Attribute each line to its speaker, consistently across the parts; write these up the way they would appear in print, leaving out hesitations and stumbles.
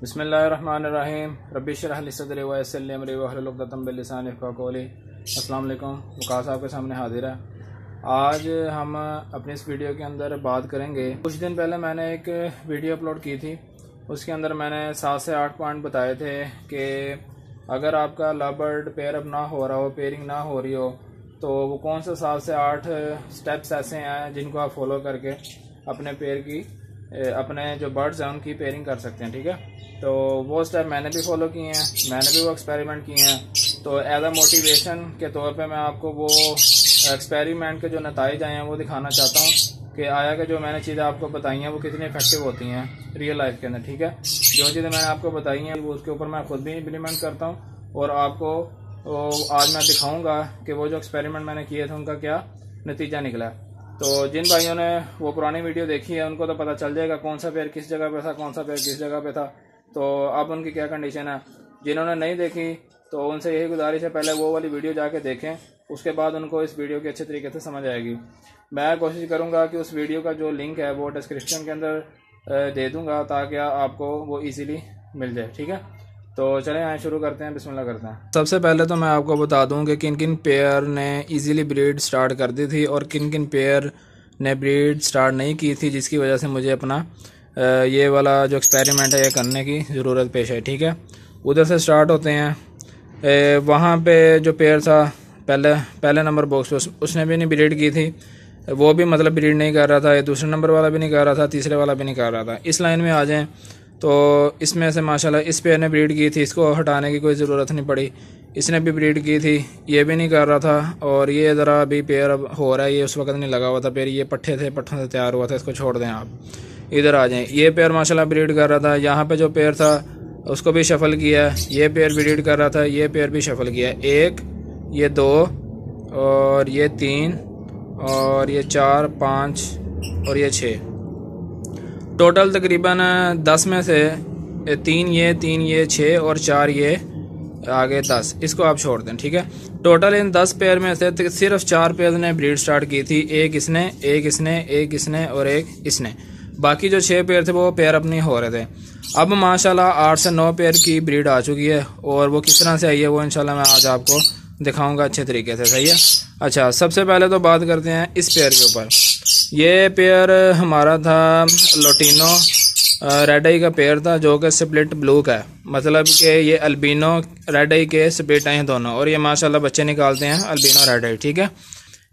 Speaker 1: बिस्मिल्लाहिर्रहमानिर्रहीम रब्बि इश्रह ली सदरी व यस्सिर ली अमरी वहलुल उक़दतम मिन लिसानी यफ़क़हू क़ौली। अस्सलाम वालेकुम। वक़ास साहब के सामने हाजिर है। आज हम अपनी इस वीडियो के अंदर बात करेंगे। कुछ दिन पहले मैंने एक वीडियो अपलोड की थी, उसके अंदर मैंने 7 से 8 पॉइंट बताए थे कि अगर आपका लव बर्ड पेयर अप ना हो रहा हो, पेयरिंग ना हो रही हो, तो वो कौन से 7 से 8 स्टेप्स ऐसे हैं जिनको आप फॉलो करके अपने पेयर की अपने जो बर्ड्स हैं उनकी पेयरिंग कर सकते हैं। ठीक है, तो वो स्टेप मैंने भी फॉलो किए हैं, मैंने भी वो एक्सपेरिमेंट किए हैं। तो एज अ मोटिवेशन के तौर पे मैं आपको वो एक्सपेरिमेंट के जो नतीजे आए हैं वो दिखाना चाहता हूँ कि आया कि जो मैंने चीज़ें आपको बताई हैं वो कितनी इफेक्टिव होती हैं रियल लाइफ के अंदर। ठीक है, जो चीज़ें मैंने आपको बताई हैं वो उसके ऊपर मैं खुद भी इम्प्लीमेंट करता हूँ और आपको आज मैं दिखाऊँगा कि वो जो एक्सपेरिमेंट मैंने किए थे उनका क्या नतीजा निकला। तो जिन भाइयों ने वो पुरानी वीडियो देखी है उनको तो पता चल जाएगा कौन सा पेयर किस जगह पे था, कौन सा पेयर किस जगह पे था, तो अब उनकी क्या कंडीशन है। जिन्होंने नहीं देखी तो उनसे यही गुजारिश है, पहले वो वाली वीडियो जाके देखें, उसके बाद उनको इस वीडियो की अच्छे तरीके से समझ आएगी। मैं कोशिश करूँगा कि उस वीडियो का जो लिंक है वो डिस्क्रिप्शन के अंदर दे दूँगा ताकि आपको वो ईजीली मिल जाए। ठीक है, तो चलें यहाँ शुरू करते हैं, बिस्मिल्लाह करते हैं। सबसे पहले तो मैं आपको बता दूं कि किन किन पेयर ने इजीली ब्रीड स्टार्ट कर दी थी और किन किन पेयर ने ब्रीड स्टार्ट नहीं की थी, जिसकी वजह से मुझे अपना ये वाला जो एक्सपेरिमेंट है ये करने की ज़रूरत पेश है। ठीक है, उधर से स्टार्ट होते हैं। वहाँ पे जो पेयर था पहले नंबर बॉक्स पे उसने भी नहीं ब्रीड की थी, वो भी मतलब ब्रीड नहीं कर रहा था। ये दूसरे नंबर वाला भी नहीं कर रहा था, तीसरे वाला भी नहीं कर रहा था। इस लाइन में आ जाएं तो इसमें से माशाल्लाह इस पेयर ने ब्रीड की थी, इसको हटाने की कोई ज़रूरत नहीं पड़ी। इसने भी ब्रीड की थी, ये भी नहीं कर रहा था। और ये ज़रा अभी पेयर अब हो रहा है, ये उस वक्त नहीं लगा हुआ था पेयर, ये पट्ठे थे, पट्ठों से तैयार हुआ था, इसको छोड़ दें आप। इधर आ जाएं, ये पेयर माशाल्लाह ब्रीड कर रहा था। यहाँ पे जो पेयर था उसको भी शफल किया, ये पेयर ब्रीड कर रहा था, ये पेयर भी शफल किया। 1, ये 2 और ये 3 और ये 4, 5 और ये 6, टोटल तकरीबन 10 में से 3 ये 6 और 4 ये आगे 10, इसको आप छोड़ दें। ठीक है, टोटल इन 10 पेयर में से सिर्फ 4 पेयर ने ब्रीड स्टार्ट की थी, एक इसने, एक इसने, एक इसने और एक इसने। बाकी जो 6 पेयर थे वो पेयर अपनी हो रहे थे। अब माशाल्लाह 8 से 9 पेयर की ब्रीड आ चुकी है और वो किस तरह से आई है वो इंशाल्लाह मैं आज आपको दिखाऊंगा अच्छे तरीके से। सही है। अच्छा, सबसे पहले तो बात करते हैं इस पेयर के ऊपर। ये पेयर हमारा था लोटिनो रेड आई का पेयर था, जो कि स्प्लिट ब्लू का है, मतलब कि ये अल्बिनो रेड आई के स्प्लिट हैं दोनों, और ये माशाल्लाह बच्चे निकालते हैं अल्बिनो रेड आई। ठीक है,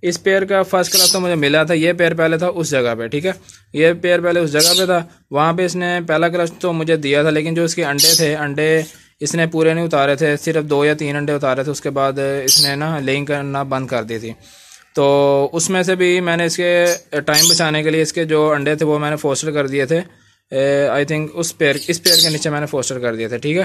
Speaker 1: इस पेयर का फर्स्ट क्लास तो मुझे मिला था। ये पेयर पहले था उस जगह पे। ठीक है, ये पेयर पहले उस जगह पे था, वहाँ पे इसने पहला क्लच तो मुझे दिया था, लेकिन जो इसके अंडे थे, अंडे इसने पूरे नहीं उतारे थे, सिर्फ 2 या 3 अंडे उतारे थे। उसके बाद इसने ना लेइंग करना बंद कर दी थी। तो उसमें से भी मैंने इसके टाइम बचाने के लिए इसके जो अंडे थे वो मैंने फोस्टर कर दिए थे। आई थिंक इस पेयर के नीचे मैंने फोस्टर कर दिए थे। ठीक है,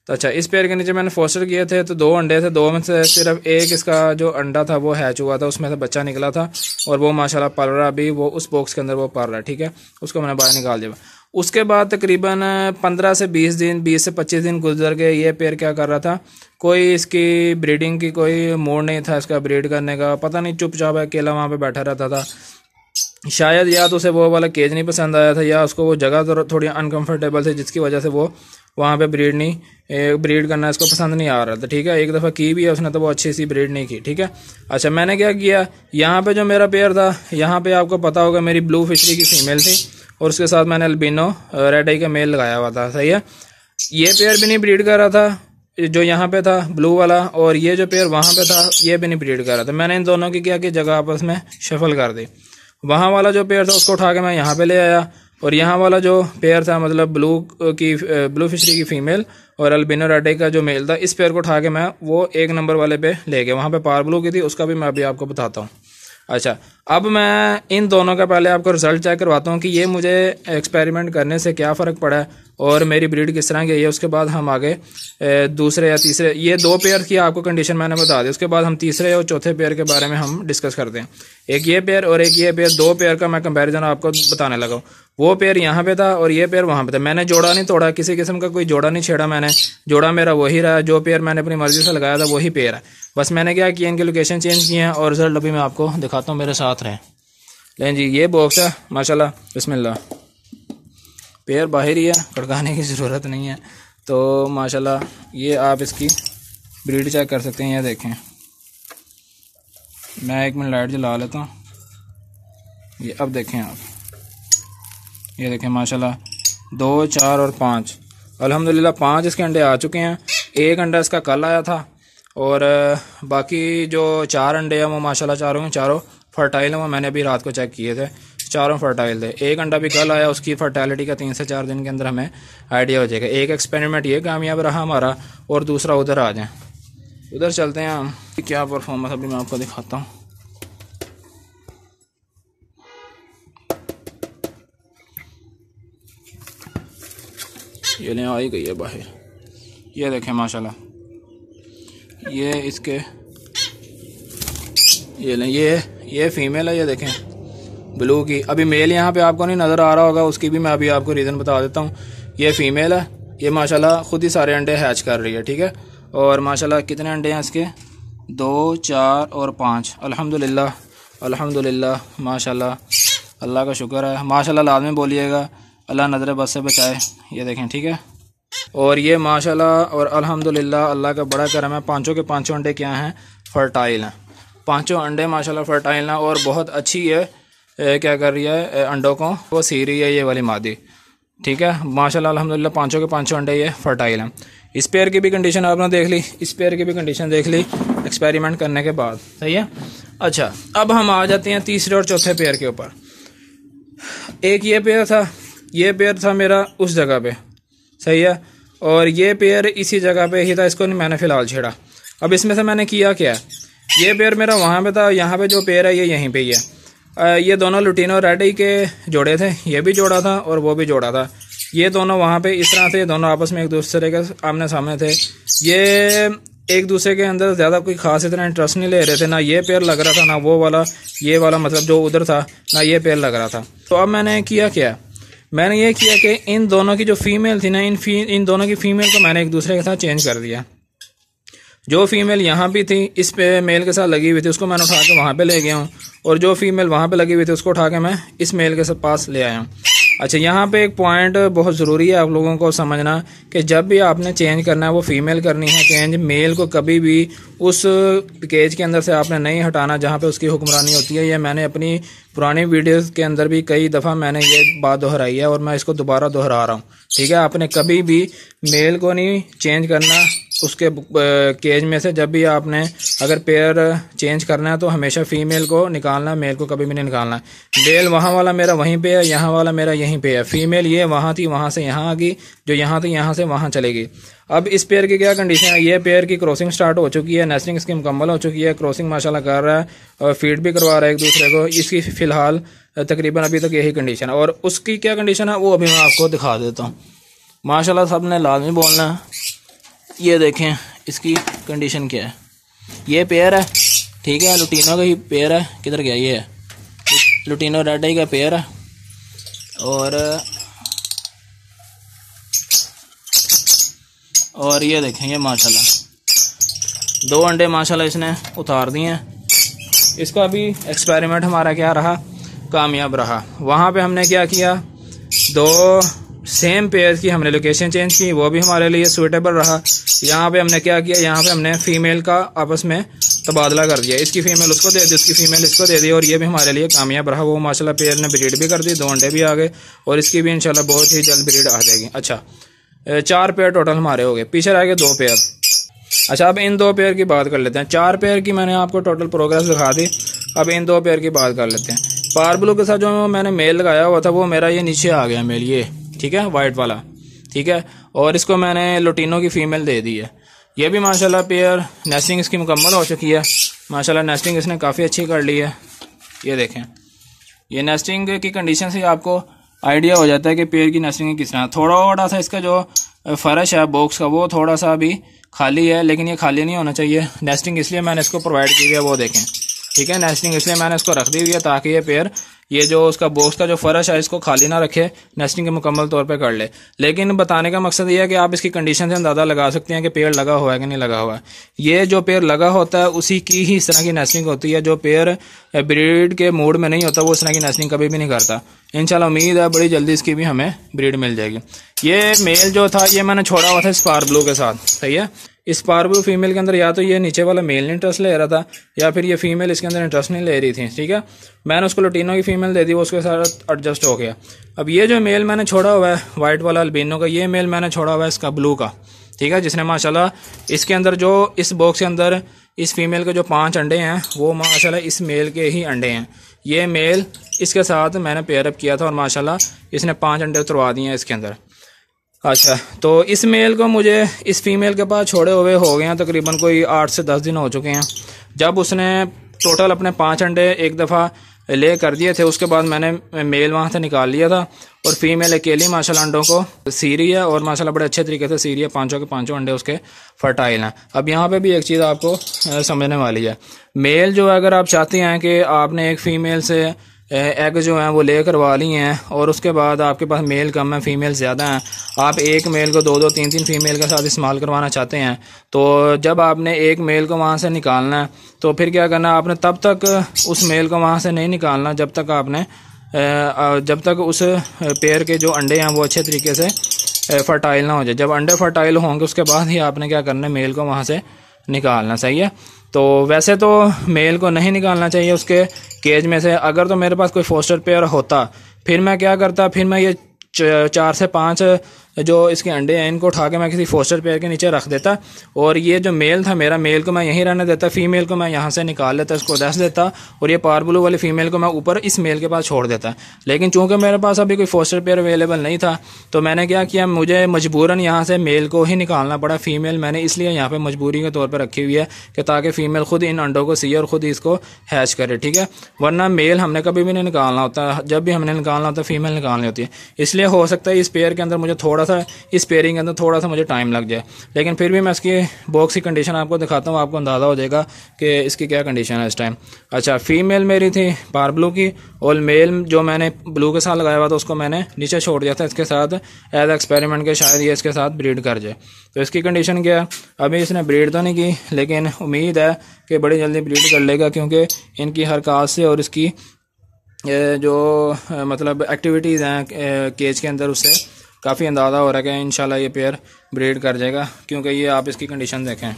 Speaker 1: तो अच्छा, इस पेयर के नीचे मैंने फोस्टर किए थे, तो 2 अंडे थे, 2 में से सिर्फ एक इसका जो अंडा था वो हैच हुआ था, उसमें से बच्चा निकला था और वो माशाल्लाह पल रहा, अभी वो उस बॉक्स के अंदर वो पल रहा है। ठीक है, उसको मैंने बाहर निकाल दिया। उसके बाद तकरीबन 15 से 20 दिन, 20 से 25 दिन गुजर गए। ये पेयर क्या कर रहा था, कोई इसकी ब्रीडिंग की कोई मूड नहीं था इसका ब्रीड करने का, पता नहीं चुपचाप अकेला वहाँ पे बैठा रहता था। शायद या तो उसे वो वाला केज नहीं पसंद आया था, या उसको वो जगह थोड़ी अनकंफर्टेबल थी, जिसकी वजह से वो वहाँ पे ब्रीड करना इसको पसंद नहीं आ रहा था। ठीक है, एक दफ़ा की भी है उसने, तो वो अच्छी सी ब्रीड नहीं की। ठीक है, अच्छा, मैंने क्या किया, यहाँ पे जो मेरा पेयर था, यहाँ पे आपको पता होगा मेरी ब्लू फिशरी की फीमेल थी और उसके साथ मैंने अल्बिनो रेड आई का मेल लगाया हुआ था। सही है, ये पेयर भी नहीं ब्रीड कर रहा था जो यहाँ पे था ब्लू वाला, और ये जो पेयर वहाँ पे था ये भी नहीं ब्रीड कर रहा था। मैंने इन दोनों की क्या कि जगह आपस में शफल कर दी। वहाँ वाला जो पेयर था उसको उठा के मैं यहाँ पे ले आया, और यहाँ वाला जो पेयर था मतलब ब्लू फिशरी की फीमेल और अल्बिनो रेड आई का जो मेल था, इस पेयर को उठा के मैं वो 1 नंबर वाले पे ले गया। वहाँ पे पार ब्लू की थी, उसका भी मैं अभी आपको बताता हूँ। अच्छा, अब मैं इन दोनों का पहले आपको रिजल्ट चेक करवाता हूँ कि ये मुझे एक्सपेरिमेंट करने से क्या फ़र्क पड़ा है और मेरी ब्रीड किस तरह की है। उसके बाद हम आगे दूसरे या तीसरे, ये 2 पेयर की आपको कंडीशन मैंने बता दी, उसके बाद हम तीसरे और चौथे पेयर के बारे में हम डिस्कस करते हैं। एक ये पेयर और एक ये पेयर, 2 पेयर का मैं कंपैरिजन आपको बताने लगा हूँ। वो पेयर यहाँ पे था और ये पेयर वहाँ पे था। मैंने जोड़ा नहीं तोड़ा, किसी किस्म का कोई जोड़ा नहीं छेड़ा मैंने, जोड़ा मेरा वही रहा, जो पेयर मैंने अपनी मर्जी से लगाया था वही पेयर है। बस मैंने क्या किया, इनकी लोकेशन चेंज की है और रिजल्ट अभी मैं आपको दिखाता हूँ, मेरे साथ रहें। लें जी, ये बॉक्स है माशाल्लाह, बिस्मिल्लाह। पेयर बाहर ही है, खड़काने की ज़रूरत नहीं है। तो माशाल्लाह ये आप इसकी ब्रीड चेक कर सकते हैं। ये देखें, मैं 1 मिनट लाइट जला लेता हूँ। ये अब देखें आप, ये देखें माशाल्लाह 2, 4 और 5, अल्हम्दुलिल्लाह 5 इसके अंडे आ चुके हैं। 1 अंडा इसका कल आया था और बाकी जो 4 अंडे हैं वो माशाल्लाह चारों फर्टाइल हैं। वो मैंने अभी रात को चेक किए थे, चारों फर्टाइल थे। 1 अंडा भी कल आया, उसकी फर्टालिटी का 3 से 4 दिन के अंदर हमें आइडिया हो जाएगा। एक एक्सपेरिमेंट ये कामयाब रहा हमारा, और दूसरा उधर आ जाए, उधर चलते हैं हम। क्या परफॉर्मेंस अभी मैं आपको दिखाता हूँ। ये ले आई गई है बाहर। ये देखें माशाल्लाह, ये इसके ये लें, ये फीमेल है। ये देखें ब्लू की। अभी मेल यहाँ पे आपको नहीं नज़र आ रहा होगा, उसकी भी मैं अभी आपको रीज़न बता देता हूँ। ये फीमेल है, ये माशाल्लाह खुद ही सारे अंडे हैच कर रही है, ठीक है। और माशाल्लाह कितने अंडे हैं इसके, 2, 4 और 5। अल्हम्दुलिल्लाह माशाल्लाह, अल्लाह का शुक्र है। माशाल्लाह लाज़मी बोलिएगा, अल्लाह नज़र बस से बचाए। ये देखें, ठीक है। और ये माशाल्लाह और अल्हम्दुलिल्लाह अल्लाह का बड़ा करम है, पांचों के पांचों अंडे क्या हैं, फर्टाइल हैं। पांचों अंडे माशाल्लाह फर्टाइल हैं और बहुत अच्छी है। क्या कर रही है, अंडों को वो सी रही है, ये वाली मादी, ठीक है। माशाल्लाह अल्हम्दुलिल्लाह पांचों के पांचों अंडे ये फर्टाइल हैं। इस पेयर की भी कंडीशन आपने देख ली, इस पेयर की भी कंडीशन देख ली एक्सपेरिमेंट करने के बाद, सही है। अच्छा, अब हम आ जाते हैं तीसरे और चौथे पेयर के ऊपर। एक ये पेयर था मेरा उस जगह पे, सही है, और ये पेयर इसी जगह पे ही था, इसको नहीं मैंने फ़िलहाल छेड़ा। अब इसमें से मैंने किया क्या, ये पेयर मेरा वहाँ पे था, यहाँ पे जो पेयर है ये यहीं पे ही है। ये दोनों लुटीनो रेड आई के जोड़े थे, ये भी जोड़ा था और वो भी जोड़ा था। ये दोनों वहाँ पे इस तरह से दोनों आपस में एक दूसरे के आमने सामने थे। ये एक दूसरे के अंदर ज़्यादा कोई खास इतना इंटरेस्ट नहीं ले रहे थे, ना ये पेयर लग रहा था, ना वो वाला, ये वाला मतलब जो उधर था, ना ये पेयर लग रहा था। तो अब मैंने किया क्या, मैंने ये किया कि इन दोनों की जो फीमेल थी ना, इन दोनों की फीमेल को मैंने एक दूसरे के साथ चेंज कर दिया। जो फीमेल यहाँ भी थी इस पे मेल के साथ लगी हुई थी, उसको मैंने उठा के वहाँ पे ले गया हूँ, और जो फीमेल वहाँ पे लगी हुई थी उसको उठा के मैं इस मेल के पास ले आया हूँ। अच्छा, यहाँ पे एक पॉइंट बहुत ज़रूरी है आप लोगों को समझना कि जब भी आपने चेंज करना है वो फीमेल करनी है चेंज। मेल को कभी भी उस केज के अंदर से आपने नहीं हटाना जहाँ पे उसकी हुक्मरानी होती है। ये मैंने अपनी पुरानी वीडियोस के अंदर भी कई दफ़ा मैंने ये बात दोहराई है और मैं इसको दोबारा दोहरा रहा हूँ, ठीक है। आपने कभी भी मेल को नहीं चेंज करना उसके केज में से। जब भी आपने अगर पेयर चेंज करना है तो हमेशा फीमेल को निकालना, मेल को कभी भी नहीं निकालना। मेल वहाँ वाला मेरा वहीं पे है, यहाँ वाला मेरा यहीं पे है। फीमेल ये वहाँ थी, वहाँ से यहाँ आ गई, जो यहाँ थी यहाँ से वहाँ चलेगी। अब इस पेयर की क्या कंडीशन है, ये पेयर की क्रॉसिंग स्टार्ट हो चुकी है, नेस्टिंग इसकी मुकम्मल हो चुकी है, क्रॉसिंग माशाल्लाह कर रहा है और फीड भी करवा रहा है एक दूसरे को। इसकी फ़िलहाल तकरीबन अभी तक यही कंडीशन है। और उसकी क्या कंडीशन है वो अभी मैं आपको दिखा देता हूँ। माशाल्लाह सब ने लाजमी बोलना है। ये देखें इसकी कंडीशन क्या है, ये पेयर है, ठीक है, लुटीनो का ही पेयर है। किधर गया, ये है लुटीनो रेड आई का पेयर है। और ये देखें, ये माशाल्लाह 2 अंडे माशाल्लाह इसने उतार दिए हैं। इसका भी एक्सपेरिमेंट हमारा क्या रहा, कामयाब रहा। वहाँ पे हमने क्या किया, 2 सेम पेयर की हमने लोकेशन चेंज की, वो भी हमारे लिए सूटेबल रहा। यहाँ पे हमने क्या किया, यहाँ पे हमने फीमेल का आपस में तबादला कर दिया, इसकी फीमेल उसको दे दी, उसकी फीमेल इसको दे दी, और ये भी हमारे लिए कामयाब रहा। वो माशाल्लाह पेयर ने ब्रीड भी कर दी, 2 अंडे भी आ गए और इसकी भी इंशाल्लाह बहुत ही जल्द ब्रीड आ जाएगी। अच्छा, 4 पेयर टोटल हमारे हो गए, पीछे रह गए 2 पेयर। अच्छा, अब इन 2 पेयर की बात कर लेते हैं। 4 पेयर की मैंने आपको टोटल प्रोग्रेस दिखा दी, अब इन 2 पेयर की बात कर लेते हैं। पार्बलू के साथ जो मैंने मेल लगाया हुआ था वो मेरा ये नीचे आ गया मेल, ये ठीक है, वाइट वाला, ठीक है। और इसको मैंने लुटीनो की फीमेल दे दी है। ये भी माशाल्लाह पेयर नेस्टिंग इसकी मुकम्मल हो चुकी है, माशाल्लाह नेस्टिंग इसने काफ़ी अच्छी कर ली है। ये देखें, ये नेस्टिंग की कंडीशन से आपको आइडिया हो जाता है कि पेयर की नेस्टिंग किस तरह। थोड़ा सा इसका जो फर्श है बॉक्स का वो थोड़ा सा अभी खाली है, लेकिन ये खाली नहीं होना चाहिए। नेस्टिंग इसलिए मैंने इसको प्रोवाइड की है, वो देखें, ठीक है। नेस्टिंग इसलिए मैंने इसको रख दी हुई है ताकि ये पेयर ये जो उसका बॉक्स का जो फर्श है इसको खाली ना रखे, नेस्टिंग के मुकम्मल तौर पे कर ले। लेकिन बताने का मकसद ये है कि आप इसकी कंडीशन से अंदाज़ा लगा सकते हैं कि पेड़ लगा हुआ है कि नहीं लगा हुआ है। ये जो पेड़ लगा होता है उसी की ही इस तरह की नेस्टिंग होती है। जो पेड़ ब्रीड के मूड में नहीं होता वो इस तरह की नेस्टिंग कभी भी नहीं करता। इंशाल्लाह उम्मीद है बड़ी जल्दी इसकी भी हमें ब्रीड मिल जाएगी। ये मेल जो था ये मैंने छोड़ा हुआ था स्पार ब्लू के साथ, सही है। स्पार ब्लू फीमेल के अंदर या तो ये नीचे वाला मेल इंटरेस्ट ले रहा था या फिर ये फीमेल इसके अंदर इंटरेस्ट नहीं ले रही थी, ठीक है। मैंने उसको लुटीनो की फीमेल दे दी, वो उसके साथ एडजस्ट हो गया। अब ये जो मेल मैंने छोड़ा हुआ है वाइट वाला अल्बिनो का, ये मेल मैंने छोड़ा हुआ है इसका ब्लू का, ठीक है, जिसने माशाल्लाह इसके अंदर जो इस बॉक्स के अंदर इस फीमेल के जो 5 अंडे हैं वो माशाल्लाह इस मेल के ही अंडे हैं। ये मेल इसके साथ मैंने पेयरअप किया था और माशाल्लाह इसने 5 अंडे उतरवा दिए हैं इसके अंदर। अच्छा, तो इस मेल को मुझे इस फीमेल के पास छोड़े हुए हो गए हैं तकरीबन कोई 8 से 10 दिन हो चुके हैं। जब उसने टोटल अपने 5 अंडे एक दफ़ा ले कर दिए थे उसके बाद मैंने मेल वहाँ से निकाल लिया था और फीमेल अकेली माशाल्लाह अंडों को सी रही है और माशाल्लाह बड़े अच्छे तरीके से सी रही है। 5 के 5 अंडे उसके फर्टाइल हैं। अब यहाँ पे भी एक चीज़ आपको समझने वाली है, मेल जो अगर आप चाहते हैं कि आपने एक फ़ीमेल से एग जो हैं वो ले करवा ली हैं और उसके बाद आपके पास मेल कम है फीमेल ज़्यादा हैं, आप एक मेल को 2-2 3-3 फीमेल के साथ इस्तेमाल करवाना चाहते हैं, तो जब आपने एक मेल को वहाँ से निकालना है तो फिर क्या करना, आपने तब तक उस मेल को वहाँ से नहीं निकालना जब तक उस पेयर के जो अंडे हैं वो अच्छे तरीके से फर्टाइल ना हो जाए। जब अंडे फर्टाइल होंगे उसके बाद ही आपने क्या करना है, मेल को वहाँ से निकालना, सही है। तो वैसे तो मेल को नहीं निकालना चाहिए उसके केज में से। अगर तो मेरे पास कोई फोस्टर पेयर होता फिर मैं क्या करता, फिर मैं ये 4 से 5 जो इसके अंडे हैं इनको उठा के मैं किसी फोस्टर पेयर के नीचे रख देता और ये जो मेल था मेरा, मेल को मैं यहीं रहने देता, फीमेल को मैं यहाँ से निकाल लेता, इसको दस देता और ये पार ब्लू वाली फीमेल को मैं ऊपर इस मेल के पास छोड़ देता। लेकिन चूंकि मेरे पास अभी कोई फोस्टर पेयर अवेलेबल नहीं था तो मैंने क्या किया, मुझे मजबूरन यहाँ से मेल को ही निकालना पड़ा। फीमेल मैंने इसलिए यहाँ पर मजबूरी के तौर पर रखी हुई है कि ताकि फ़ीमेल खुद इन अंडों को सी और ख़ुद इसको हैच करे, ठीक है। वरना मेल हमने कभी भी नहीं निकालना होता, जब भी हमने निकालना होता फीमेल निकालनी होती है। इसलिए हो सकता है इस पेयर के अंदर मुझे थोड़ा सा, इस पेयरिंग के अंदर थोड़ा सा मुझे टाइम लग जाए, लेकिन फिर भी मैं इसकी बॉक्स की कंडीशन आपको दिखाता हूँ, आपको अंदाज़ा हो जाएगा कि इसकी क्या कंडीशन है इस टाइम। अच्छा, फीमेल मेरी थी पार ब्लू की और मेल जो मैंने ब्लू के साथ लगाया हुआ था उसको मैंने नीचे छोड़ दिया था इसके साथ एज एक्सपेरिमेंट के, शायद ये इसके साथ ब्रीड कर जाए। तो इसकी कंडीशन क्या है, अभी इसने ब्रीड तो नहीं की लेकिन उम्मीद है कि बड़ी जल्दी ब्रीड कर लेगा, क्योंकि इनकी हरकत से और इसकी जो मतलब एक्टिविटीज़ हैं केज के अंदर उससे काफ़ी अंदाज़ा हो रहा है कि इंशाल्लाह ये पेयर ब्रीड कर जाएगा। क्योंकि ये आप इसकी कंडीशन देखें,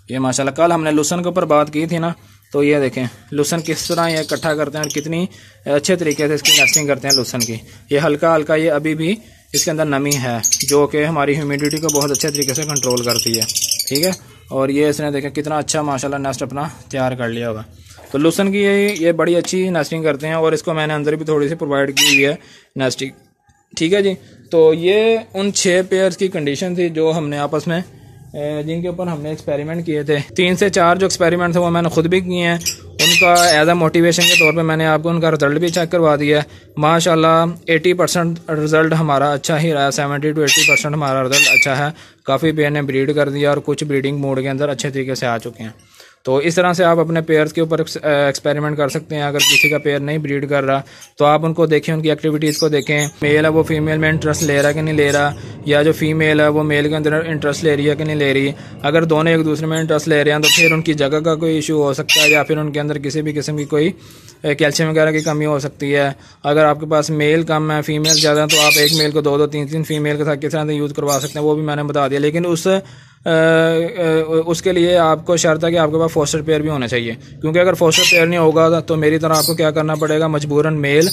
Speaker 1: ये माशाल्लाह कल हमने लुसन के ऊपर बात की थी ना, तो ये देखें लुसन किस तरह ये इकट्ठा करते हैं और कितनी अच्छे तरीके से इसकी नेस्टिंग करते हैं लुसन की। ये हल्का हल्का ये अभी भी इसके अंदर नमी है जो कि हमारी ह्यूमिडिटी को बहुत अच्छे तरीके से कंट्रोल करती है, ठीक है। और ये इसने देखें कितना अच्छा माशाल्लाह नेस्ट अपना तैयार कर लिया होगा। तो लुसन की ये बड़ी अच्छी नेस्टिंग करते हैं और इसको मैंने अंदर भी थोड़ी सी प्रोवाइड की हुई है नेस्टिंग, ठीक है जी। तो ये उन 6 पेयर्स की कंडीशन थी जो हमने आपस में जिनके ऊपर हमने एक्सपेरिमेंट किए थे। 3 से 4 जो एक्सपेरिमेंट थे वो मैंने खुद भी किए हैं, उनका एज अ मोटिवेशन के तौर पे मैंने आपको उनका रिजल्ट भी चेक करवा दिया है। माशाल्लाह 80% रिजल्ट हमारा अच्छा ही रहा, 70 to 80% हमारा रिजल्ट अच्छा है। काफ़ी पेयर ने ब्रीड कर दिया और कुछ ब्रीडिंग मोड के अंदर अच्छे तरीके से आ चुके हैं। तो इस तरह से आप अपने पेयर्स के ऊपर एक्सपेरिमेंट कर सकते हैं। अगर किसी का पेयर नहीं ब्रीड कर रहा तो आप उनको देखें, उनकी एक्टिविटीज़ को देखें, मेल है वो फीमेल में इंटरेस्ट ले रहा है कि नहीं ले रहा, या जो फीमेल है वो मेल के अंदर इंटरेस्ट ले रही है कि नहीं ले रही। अगर दोनों एक दूसरे में इंटरेस्ट ले रहे हैं तो फिर उनकी जगह का कोई इशू हो सकता है या फिर उनके अंदर किसी भी किस्म की कोई कैल्शियम वगैरह की कमी हो सकती है। अगर आपके पास मेल कम है फीमेल ज़्यादा है तो आप एक मेल को 2-2 3-3 फीमेल के साथ किस तरह से यूज़ करवा सकते हैं वो भी मैंने बता दिया। लेकिन उसके लिए आपको शर्त है कि आपके पास फोस्टर पेयर भी होना चाहिए, क्योंकि अगर फोस्टर पेयर नहीं होगा तो मेरी तरह आपको क्या करना पड़ेगा, मजबूरन मेल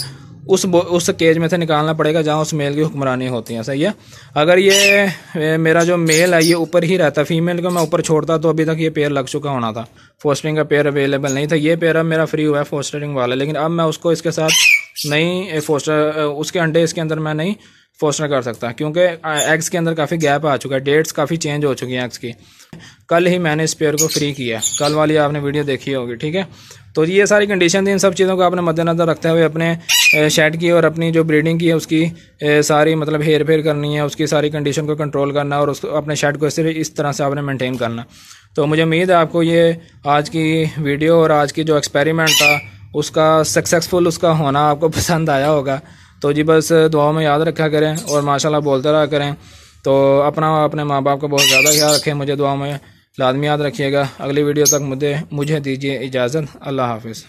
Speaker 1: उस केज में से निकालना पड़ेगा जहाँ उस मेल की हुक्मरानी होती है, सही है। अगर ये मेरा जो मेल है ये ऊपर ही रहता, फीमेल को मैं ऊपर छोड़ता तो अभी तक ये पेयर लग चुका होना था। फोस्टरिंग का पेयर अवेलेबल नहीं था, ये पेयर अब मेरा फ्री हुआ है फोस्टरिंग वाला, लेकिन अब मैं उसको इसके साथ नहीं उसके अंडे इसके अंदर मैं नहीं फोस्टर कर सकता, क्योंकि एग्स के अंदर काफ़ी गैप आ चुका है, डेट्स काफ़ी चेंज हो चुकी हैं एग्स की। कल ही मैंने इस पेयर को फ्री किया, कल वाली आपने वीडियो देखी होगी, ठीक है। तो ये सारी कंडीशन थी, इन सब चीज़ों को आपने मद्देनजर रखते हुए अपने शेड की और अपनी जो ब्रीडिंग की है उसकी सारी मतलब हेर फेर करनी है, उसकी सारी कंडीशन को कंट्रोल करना और उसको अपने शेड को इस तरह से आपने मेंटेन करना। तो मुझे उम्मीद है आपको ये आज की वीडियो और आज की जो एक्सपेरिमेंट था उसका सक्सेसफुल उसका होना आपको पसंद आया होगा। तो जी बस दुआओं में याद रखा करें और माशाल्लाह बोलते रहा करें। तो अपने माँ बाप का बहुत ज़्यादा ख्याल रखें, मुझे दुआओं में लाजमी याद रखिएगा। अगली वीडियो तक मुझे दीजिए इजाज़त। अल्लाह हाफिज़।